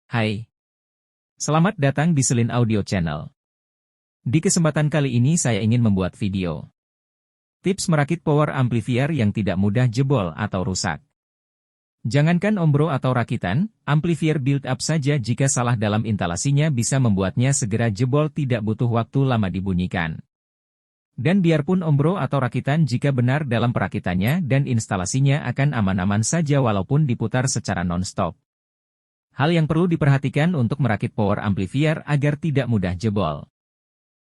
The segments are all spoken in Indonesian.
Hai, selamat datang di Selin Audio Channel. Di kesempatan kali ini saya ingin membuat video tips merakit power amplifier yang tidak mudah jebol atau rusak. Jangankan ombro atau rakitan, amplifier build-up saja jika salah dalam instalasinya bisa membuatnya segera jebol tidak butuh waktu lama dibunyikan. Dan biarpun ombro atau rakitan jika benar dalam perakitannya dan instalasinya akan aman-aman saja walaupun diputar secara non-stop. Hal yang perlu diperhatikan untuk merakit power amplifier agar tidak mudah jebol.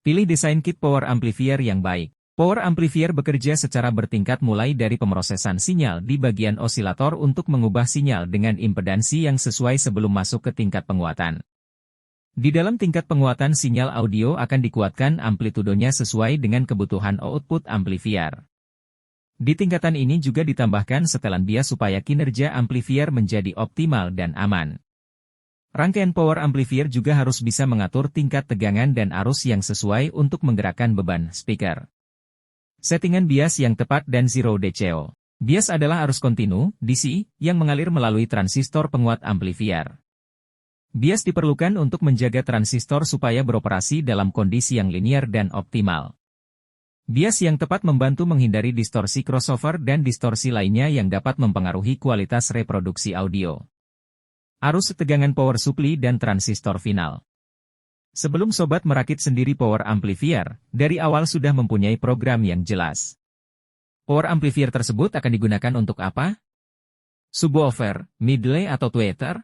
Pilih desain kit power amplifier yang baik. Power amplifier bekerja secara bertingkat mulai dari pemrosesan sinyal di bagian osilator untuk mengubah sinyal dengan impedansi yang sesuai sebelum masuk ke tingkat penguatan. Di dalam tingkat penguatan sinyal audio akan dikuatkan amplitudonya sesuai dengan kebutuhan output amplifier. Di tingkatan ini juga ditambahkan setelan bias supaya kinerja amplifier menjadi optimal dan aman. Rangkaian power amplifier juga harus bisa mengatur tingkat tegangan dan arus yang sesuai untuk menggerakkan beban speaker. Settingan bias yang tepat dan zero DCO. Bias adalah arus kontinu, DC, yang mengalir melalui transistor penguat amplifier. Bias diperlukan untuk menjaga transistor supaya beroperasi dalam kondisi yang linear dan optimal. Bias yang tepat membantu menghindari distorsi crossover dan distorsi lainnya yang dapat mempengaruhi kualitas reproduksi audio. Arus tegangan power supply dan transistor final. Sebelum sobat merakit sendiri power amplifier, dari awal sudah mempunyai program yang jelas. Power amplifier tersebut akan digunakan untuk apa? Subwoofer, midley atau tweeter?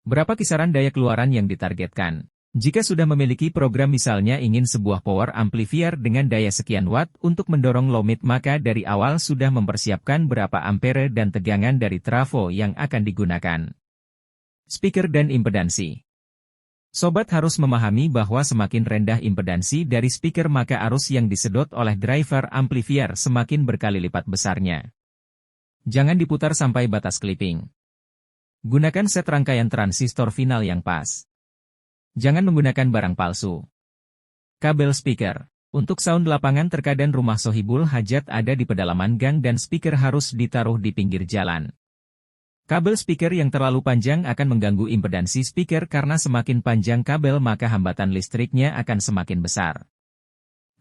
Berapa kisaran daya keluaran yang ditargetkan? Jika sudah memiliki program misalnya ingin sebuah power amplifier dengan daya sekian watt untuk mendorong low mid maka dari awal sudah mempersiapkan berapa ampere dan tegangan dari trafo yang akan digunakan. Speaker dan impedansi. Sobat harus memahami bahwa semakin rendah impedansi dari speaker maka arus yang disedot oleh driver amplifier semakin berkali lipat besarnya. Jangan diputar sampai batas clipping. Gunakan set rangkaian transistor final yang pas. Jangan menggunakan barang palsu. Kabel speaker. Untuk sound lapangan terkadang rumah sohibul hajat ada di pedalaman gang dan speaker harus ditaruh di pinggir jalan. Kabel speaker yang terlalu panjang akan mengganggu impedansi speaker karena semakin panjang kabel maka hambatan listriknya akan semakin besar.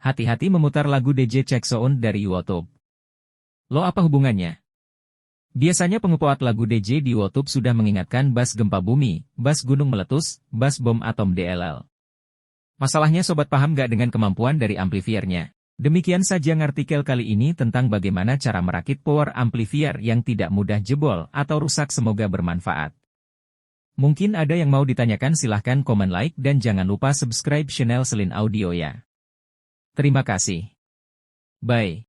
Hati-hati memutar lagu DJ Check Sound dari YouTube. Lo apa hubungannya? Biasanya pengepoat lagu DJ di YouTube sudah mengingatkan bass gempa bumi, bass gunung meletus, bass bom atom DLL. Masalahnya sobat paham gak dengan kemampuan dari amplifiernya? Demikian saja artikel kali ini tentang bagaimana cara merakit power amplifier yang tidak mudah jebol atau rusak, semoga bermanfaat. Mungkin ada yang mau ditanyakan, silahkan komen like dan jangan lupa subscribe channel Selin Audio ya. Terima kasih. Bye.